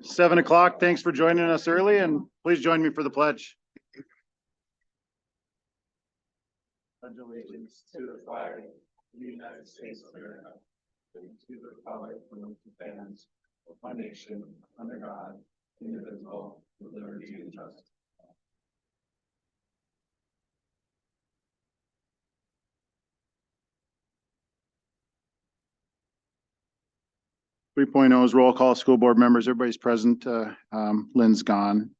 7 o'clock. Thanks for joining us early, and please join me for the pledge. Pledge allegiance to the flag of the United States of America, and to the republic for which it stands, one nation, under God, indivisible, with liberty and justice. 3.0 is roll call. School board members, everybody's present. Lynn's gone.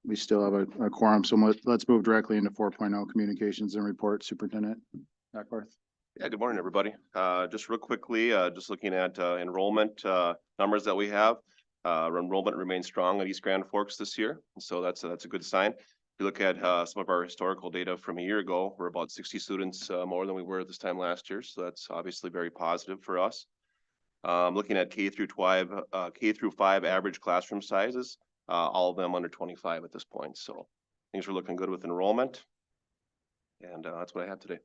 We still have a quorum, so let's move directly into 4.0 communications and report. Superintendent Ackworth. Yeah, good morning, everybody. Just real quickly, just looking at enrollment numbers that we have. Enrollment remains strong at East Grand Forks this year, so that's a good sign. If you look at some of our historical data from a year ago, we're about 60 students more than we were this time last year, so that's obviously very positive for us. Looking at K through 5 average classroom sizes, all of them under 25 at this point. So things are looking good with enrollment, and that's what I have today.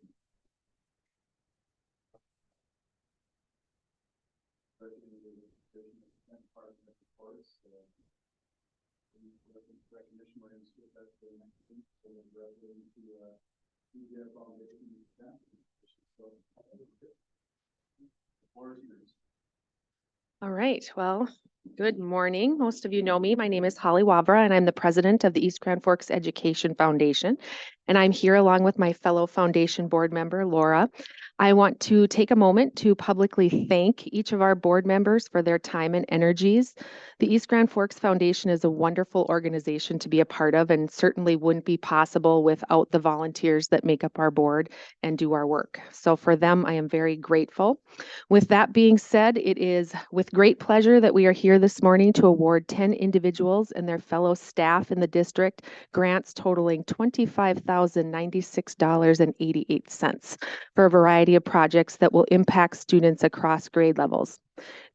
All right, well, good morning. Most of you know me. My name is Holly Wavra, and I'm the president of the East Grand Forks Education Foundation. And I'm here along with my fellow foundation board member, Laura. I want to take a moment to publicly thank each of our board members for their time and energies. The East Grand Forks Foundation is a wonderful organization to be a part of, and certainly wouldn't be possible without the volunteers that make up our board and do our work. So for them, I am very grateful. With that being said, it is with great pleasure that we are here this morning to award 10 individuals and their fellow staff in the district grants totaling $25,096.88 for a variety of projects that will impact students across grade levels.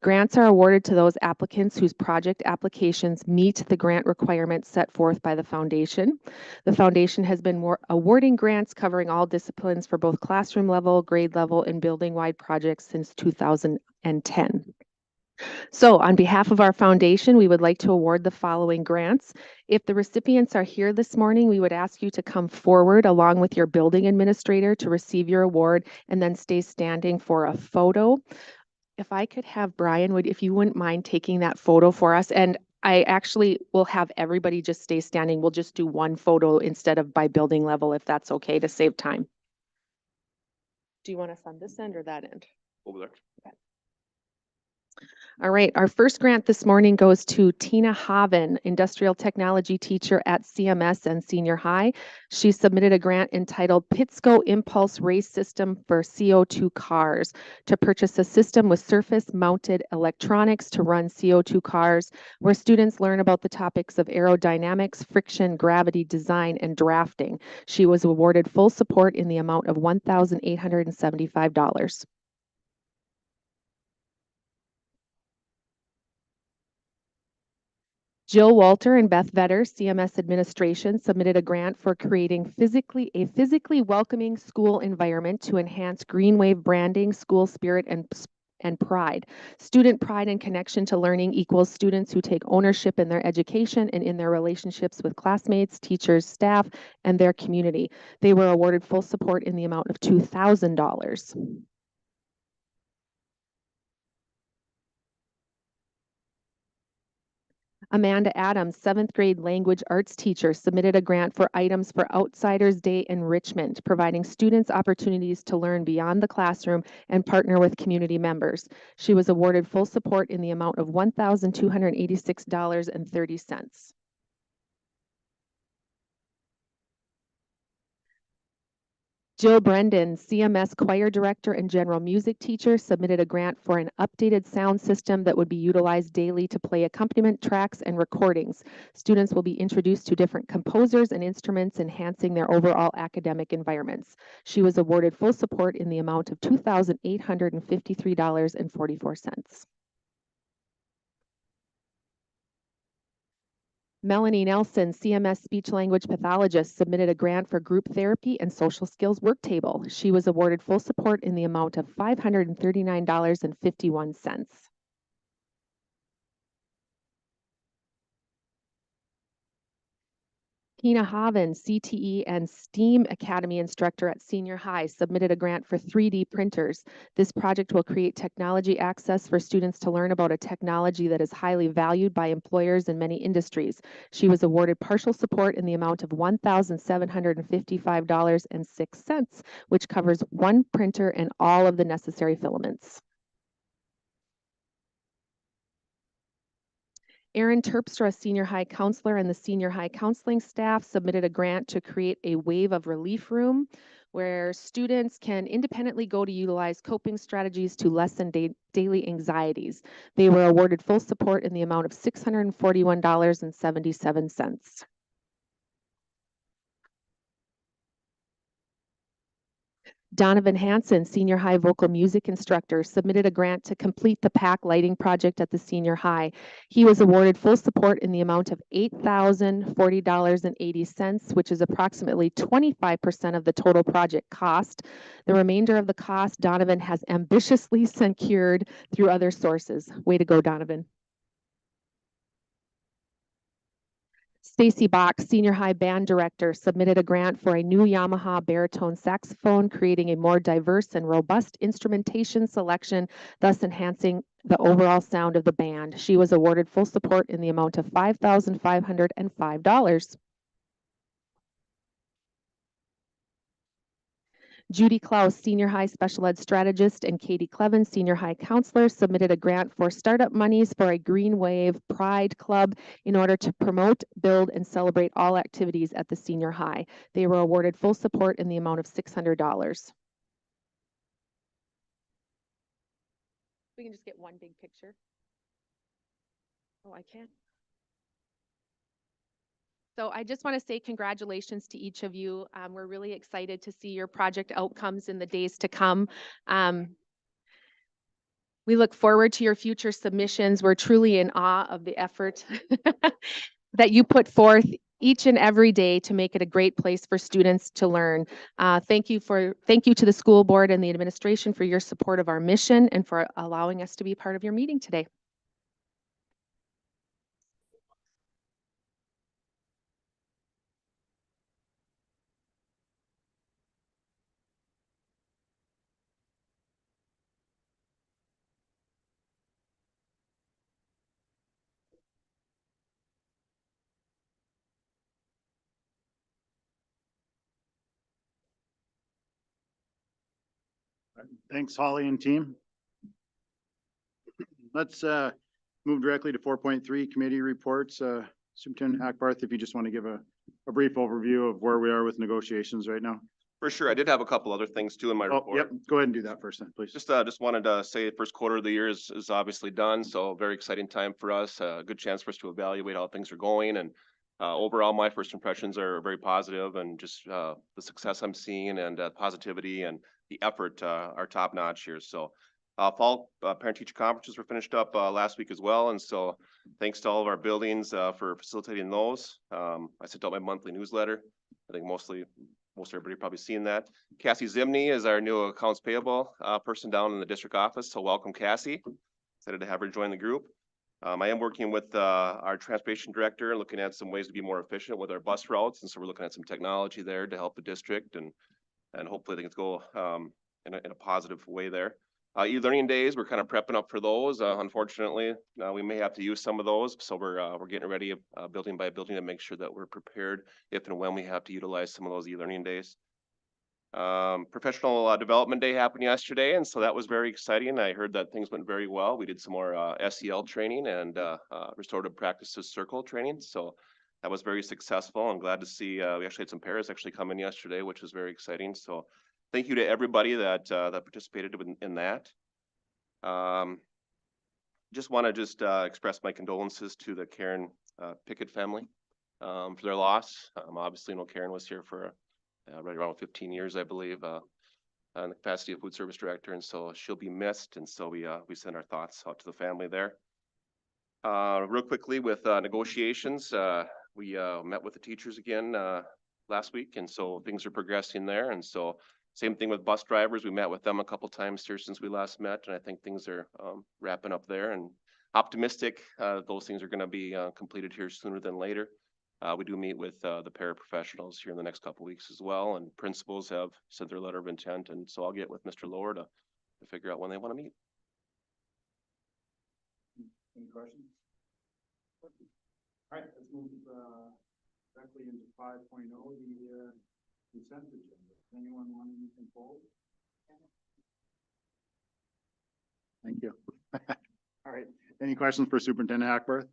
Grants are awarded to those applicants whose project applications meet the grant requirements set forth by the foundation. The foundation has been awarding grants covering all disciplines for both classroom level, grade level, and building-wide projects since 2010. So on behalf of our foundation, we would like to award the following grants. If the recipients are here this morning, we would ask you to come forward along with your building administrator to receive your award and then stay standing for a photo. If I could have Brian, if you wouldn't mind taking that photo for us, and I actually will have everybody just stay standing. We'll just do one photo instead of by building level, if that's okay, to save time. Do you want us on this end or that end? Over there. Okay. All right, our first grant this morning goes to Tina Haven, industrial technology teacher at CMS and senior high. She submitted a grant entitled Pittsco Impulse Race System for CO2 Cars to purchase a system with surface mounted electronics to run CO2 cars, where students learn about the topics of aerodynamics, friction, gravity, design, and drafting. She was awarded full support in the amount of $1,875. Jill Walter and Beth Vetter, CMS administration, submitted a grant for creating a physically welcoming school environment to enhance Green Wave branding, school spirit, and pride. Student pride and connection to learning equals students who take ownership in their education and in their relationships with classmates, teachers, staff, and their community. They were awarded full support in the amount of $2,000. Amanda Adams, 7th grade language arts teacher, submitted a grant for items for Outsiders Day enrichment, providing students opportunities to learn beyond the classroom and partner with community members. She was awarded full support in the amount of $1,286.30. Jill Brendan, CMS choir director and general music teacher, submitted a grant for an updated sound system that would be utilized daily to play accompaniment tracks and recordings. Students will be introduced to different composers and instruments, enhancing their overall academic environments. She was awarded full support in the amount of $2,853.44. Melanie Nelson, CMS speech language pathologist, submitted a grant for group therapy and social skills work table. She was awarded full support in the amount of $539.51. Tina Haven, CTE and STEAM Academy instructor at Senior High, submitted a grant for 3D printers. This project will create technology access for students to learn about a technology that is highly valued by employers in many industries. She was awarded partial support in the amount of $1,755.06, which covers one printer and all of the necessary filaments. Erin Terpstra, senior high counselor, and the senior high counseling staff submitted a grant to create a wave of relief room where students can independently go to utilize coping strategies to lessen daily anxieties. They were awarded full support in the amount of $641.77. Donovan Hanson, senior high vocal music instructor, submitted a grant to complete the PAC lighting project at the senior high. He was awarded full support in the amount of $8,040.80, which is approximately 25% of the total project cost. The remainder of the cost, Donovan has ambitiously secured through other sources. Way to go, Donovan. Stacy Bach, senior high band director, submitted a grant for a new Yamaha baritone saxophone, creating a more diverse and robust instrumentation selection, thus enhancing the overall sound of the band. She was awarded full support in the amount of $5,505. Judy Klaus, senior high special ed strategist, and Katie Clevin, senior high counselor, submitted a grant for startup monies for a Green Wave Pride Club in order to promote, build, and celebrate all activities at the senior high. They were awarded full support in the amount of $600. We can just get one big picture. Oh, I can. So I just want to say congratulations to each of you. We're really excited to see your project outcomes in the days to come. We look forward to your future submissions. We're truly in awe of the effort that you put forth each and every day to make it a great place for students to learn. Thank you to the school board and the administration for your support of our mission and for allowing us to be part of your meeting today. Thanks, Holly and team. Let's move directly to 4.3 committee reports. Superintendent Hackbarth, if you just want to give a brief overview of where we are with negotiations right now. For sure. I did have a couple other things too in my Oh, report. yep. Go ahead and do that first then, please. Just wanted to say the first quarter of the year is obviously done. So very exciting time for us. A good chance for us to evaluate how things are going. And overall, my first impressions are very positive, and just the success I'm seeing and positivity and the effort are top notch here. So fall parent teacher conferences were finished up last week as well. And so thanks to all of our buildings for facilitating those. I sent out my monthly newsletter. I think most everybody probably seen that. Cassie Zimney is our new accounts payable person down in the district office. So welcome, Cassie. Excited to have her join the group. I am working with our transportation director, looking at some ways to be more efficient with our bus routes. And so we're looking at some technology there to help the district, and hopefully things go in a positive way there. E-learning days, we're kind of prepping up for those. Unfortunately, we may have to use some of those. So we're getting ready building by building to make sure that we're prepared if and when we have to utilize some of those e-learning days. Professional development day happened yesterday, and so that was very exciting. I heard that things went very well. We did some more SEL training and restorative practices circle training. So that was very successful. I'm glad to see we actually had some pairs actually come in yesterday, which was very exciting. So thank you to everybody that participated in that. Just want to express my condolences to the Karen Pickett family for their loss. Obviously, Karen was here for right around 15 years, I believe, in the capacity of food service director, and so she'll be missed. And so we send our thoughts out to the family there. Real quickly with negotiations, we met with the teachers again last week, and so things are progressing there. And so same thing with bus drivers. We met with them a couple times here since we last met, and I think things are wrapping up there, and optimistic those things are going to be completed here sooner than later. We do meet with, the paraprofessionals here in the next couple weeks as well, and principals have sent their letter of intent, and so I'll get with Mr. Lower to figure out when they want to meet. Any questions? All right, let's move, directly into 5.0, the, consent agenda. Does anyone want anything pulled? Thank you. All right, any questions for Superintendent Hackworth?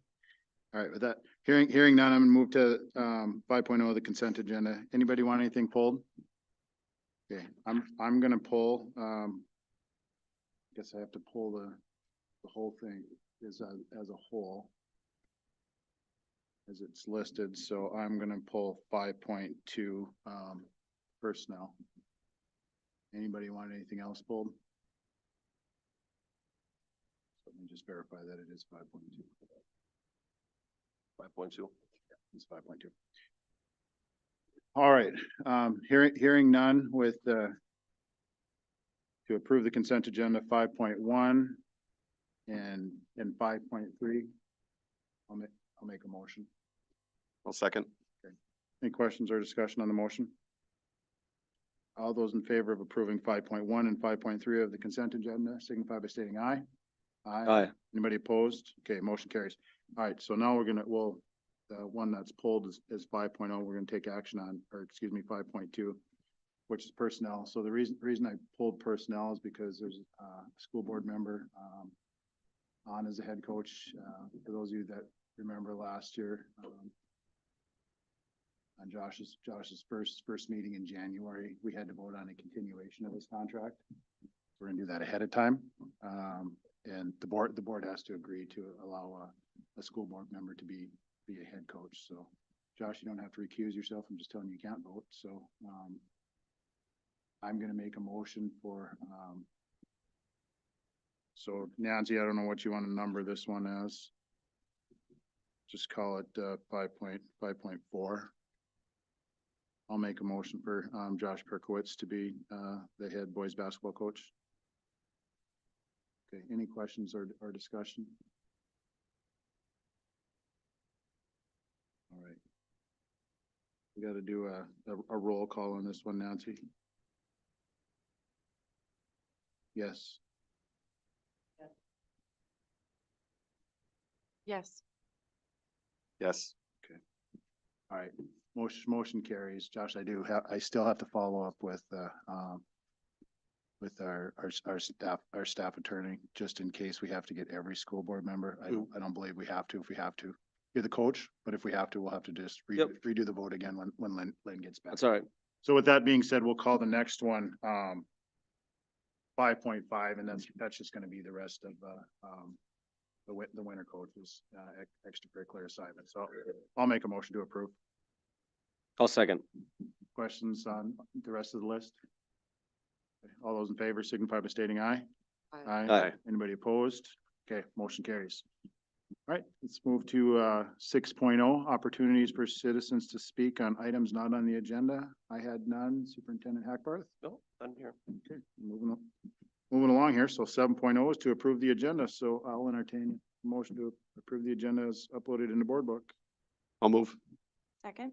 All right, with that, hearing none, I'm gonna move to, 5.0, the consent agenda. Anybody want anything pulled? Okay, I'm gonna pull, guess I have to pull the whole thing as a whole, as it's listed, so I'm gonna pull 5.2, personnel. Anybody want anything else pulled? Let me just verify that it is 5.2. 5.2. It's 5.2. All right, hearing none with, to approve the consent agenda 5.1 and 5.3. I'll make a motion. I'll second. Any questions or discussion on the motion? All those in favor of approving 5.1 and 5.3 of the consent agenda signify by stating aye. Aye. Anybody opposed? Okay, motion carries. All right, so now the one that's pulled is 5.0. We're gonna take action on, or excuse me, 5.2, which is personnel. So the reason I pulled personnel is because there's a school board member, on as a head coach. For those of you that remember last year, on Josh's first meeting in January, we had to vote on a continuation of his contract. We're gonna do that ahead of time. And the board has to agree to allow a school board member to be a head coach. So Josh, you don't have to recuse yourself. I'm just telling you, you can't vote. So, I'm gonna make a motion for, so Nancy, I don't know what you want to number this one as. Just call it, 5.4. I'll make a motion for, Josh Perkowitz to be, the head boys basketball coach. Okay, any questions or discussion? All right. We got to do a roll call on this one, Nancy. Yes. Yes. Yes. All right. Motion carries. Josh, I still have to follow up with our staff attorney, just in case we have to get every school board member. I don't believe we have to. If we have to, you're the coach, but if we have to, we'll have to just redo the vote again when Lynn gets back. That's all right. So with that being said, we'll call the next one, 5.5, and that's just gonna be the rest of, the winter coaches, extracurricular assignments. So I'll make a motion to approve. I'll second. Questions on the rest of the list? All those in favor signify by stating aye. Aye. Anybody opposed? Okay, motion carries. All right, let's move to 6.0, opportunities for citizens to speak on items not on the agenda. I had none. Superintendent Hackbarth? No, I'm here. Okay, moving along here. So 7.0 is to approve the agenda. So I'll entertain a motion to approve the agenda as uploaded in the board book. I'll move. Second?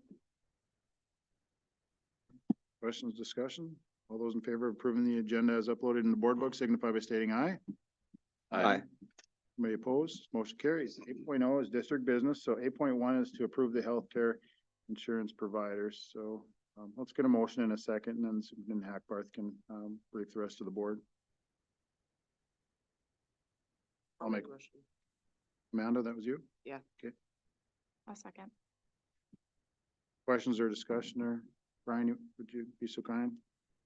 Questions, discussion? All those in favor of approving the agenda as uploaded in the board book signify by stating aye. Aye. Anybody opposed? Motion carries. 8.0 is district business. So 8.1 is to approve the healthcare insurance providers. So let's get a motion in a second, and then Superintendent Hackbarth can brief the rest of the board. I'll make a motion. Amanda, that was you? Yeah. Okay. A second. Questions or discussion, or Brian, would you be so kind?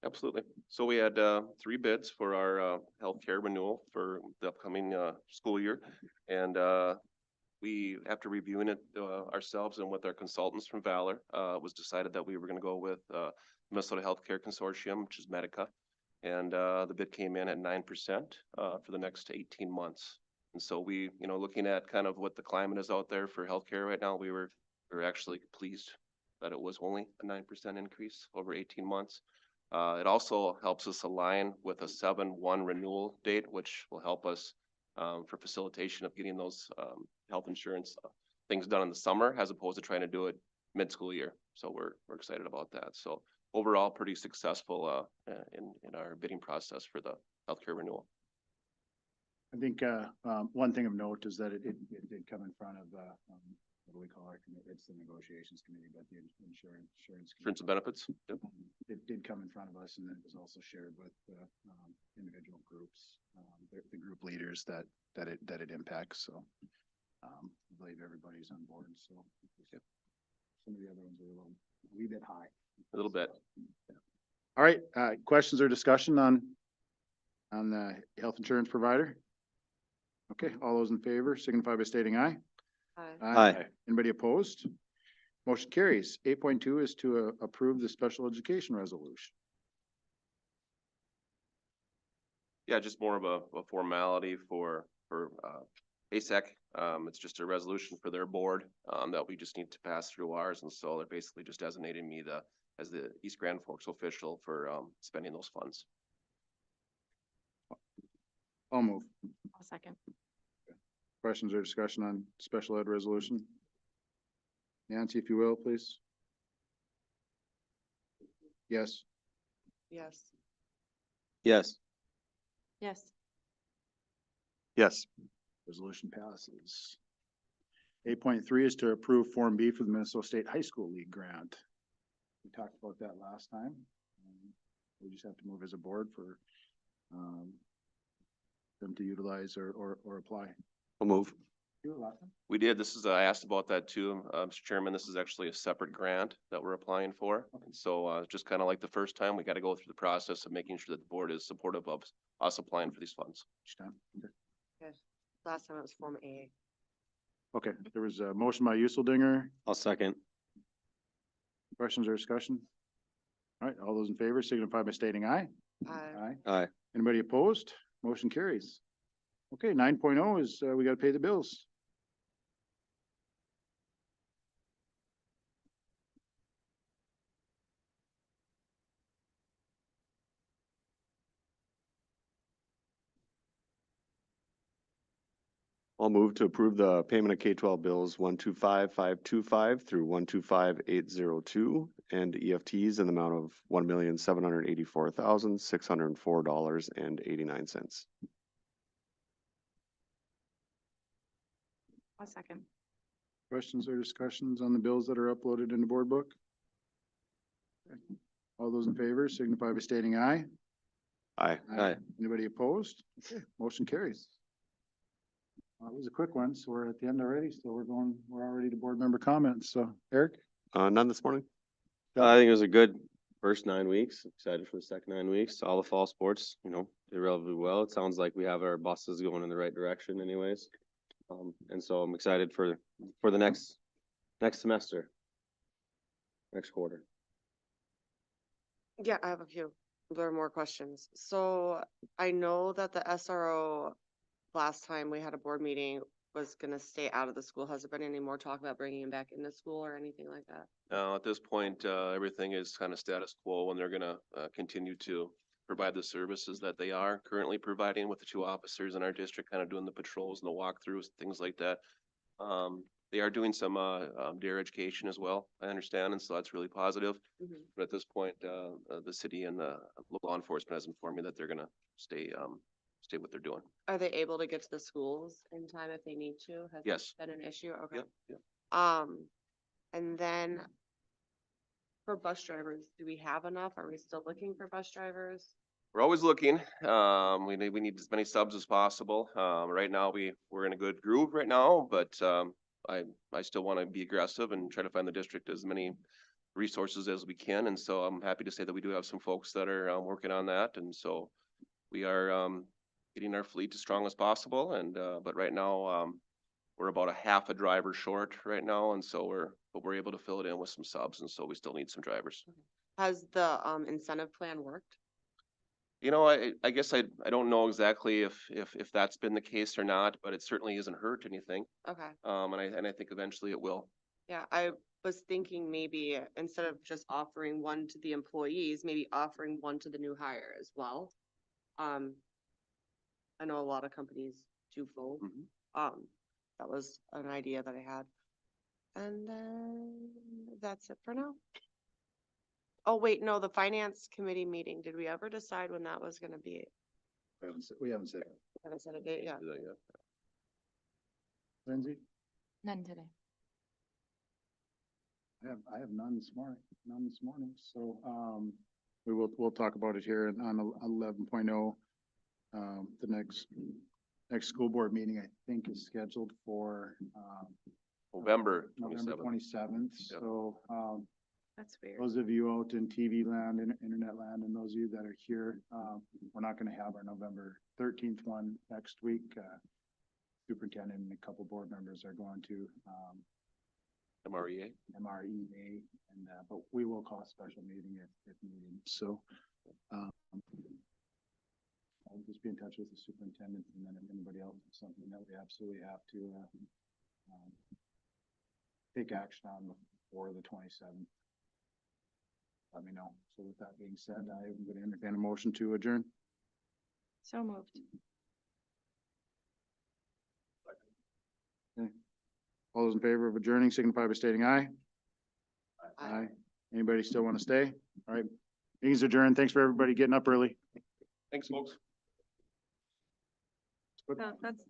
Absolutely. So we had 3 bids for our healthcare renewal for the upcoming school year. And we, after reviewing it ourselves and with our consultants from Valor, it was decided that we were going to go with Minnesota Healthcare Consortium, which is Medica. And the bid came in at 9% for the next 18 months. And so we, looking at kind of what the climate is out there for healthcare right now, we were actually pleased that it was only a 9% increase over 18 months. It also helps us align with a 7/1 renewal date, which will help us for facilitation of getting those health insurance things done in the summer, as opposed to trying to do it mid-school year. So we're excited about that. So overall, pretty successful, in our bidding process for the healthcare renewal. I think, one thing of note is that it did come in front of, what do we call our committee? It's the negotiations committee, but the insurance. Insurance and benefits. Yep. It did come in front of us, and then it was also shared with, individual groups, the group leaders that it impacts, so. I believe everybody's on board, so. Yep. Some of the other ones are a wee bit high. A little bit. All right, questions or discussion on the health insurance provider? Okay, all those in favor signify by stating aye. Aye. Anybody opposed? Motion carries. 8.2 is to approve the special education resolution. Yeah, just more of a formality for ASAC. It's just a resolution for their board, that we just need to pass through ours. And so they're basically just designating me as the East Grand Forks official for, spending those funds. I'll move. I'll second. Questions or discussion on special ed resolution? Nancy, if you will, please. Yes. Yes. Yes. Yes. Yes. Resolution passes. 8.3 is to approve Form B for the Minnesota State High School League grant. We talked about that last time. We just have to move as a board for them to utilize or apply. I'll move. Do it last time? We did. I asked about that too, Mr. Chairman. This is actually a separate grant that we're applying for. Okay. So, just kind of like the first time, we got to go through the process of making sure that the board is supportive of us applying for these funds. Each time? Okay. Last time it was Form A. Okay, there was a motion by Usseldinger. I'll second. Questions or discussion? All right, all those in favor signify by stating aye. Aye. Aye. Anybody opposed? Motion carries. Okay, 9.0 is, we gotta pay the bills. I'll move to approve the payment of K-12 bills 125,525 through 125,802 and EFTs in the amount of $1,784,604.89. I'll second. Questions or discussions on the bills that are uploaded in the board book? Okay. All those in favor signify by stating aye. Aye. Aye. Anybody opposed? Okay, motion carries. It was a quick one, so we're at the end already, so we're already to board member comments, so Eric? None this morning? I think it was a good first 9 weeks. Excited for the second 9 weeks. All the fall sports, did relatively well. It sounds like we have our buses going in the right direction anyways. And so I'm excited for the next semester, next quarter. Yeah, I have a few. There are more questions. So I know that the SRO, last time we had a board meeting, was gonna stay out of the school. Has there been any more talk about bringing him back into school or anything like that? At this point, everything is kind of status quo, and they're gonna continue to provide the services that they are currently providing with the two officers in our district, kind of doing the patrols and the walkthroughs, things like that. They are doing some dare education as well, I understand, and so that's really positive. Mhm. But at this point, the city and the law enforcement has informed me that they're gonna stay what they're doing. Are they able to get to the schools in time if they need to? Has that Yes. been an issue? Okay. Yep, yep. And then for bus drivers, do we have enough? Are we still looking for bus drivers? We're always looking. We need as many subs as possible. Right now, we're in a good groove right now, but I still want to be aggressive and try to find the district as many resources as we can. And so I'm happy to say that we do have some folks that are working on that. And so we are getting our fleet as strong as possible. And but right now, we're about a half a driver short right now. And so we're able to fill it in with some subs. And so we still need some drivers. Has the incentive plan worked? I guess I don't know exactly if that's been the case or not, but it certainly hasn't hurt anything. Okay. And I think eventually it will. Yeah, I was thinking maybe instead of just offering one to the employees, maybe offering one to the new hire as well. I know a lot of companies do both. Mhm. That was an idea that I had. And then that's it for now. Oh, wait, no, the finance committee meeting. Did we ever decide when that was gonna be? We haven't said it. Haven't set a date yet. Lindsay? None today. I have none this morning, so, we'll talk about it here on 11.0. The next school board meeting, I think, is scheduled for, November November 27th. 27th, Yep. so, That's weird. those of you out in TV land and internet land, and those of you that are here, we're not gonna have our November 13th one next week. Superintendent and a couple board members are going to, MREA. MREA, and, but we will call a special meeting if needed, so, I'll just be in touch with the superintendent, and then if anybody else has something that we absolutely have to, take action on before the 27th. Let me know. So with that being said, I'm going to entertain a motion to adjourn. So moved. All those in favor of adjourning signify by stating aye. Aye. Anybody still want to stay? All right. Meeting's adjourned. Thanks for everybody getting up early. Thanks, folks. That's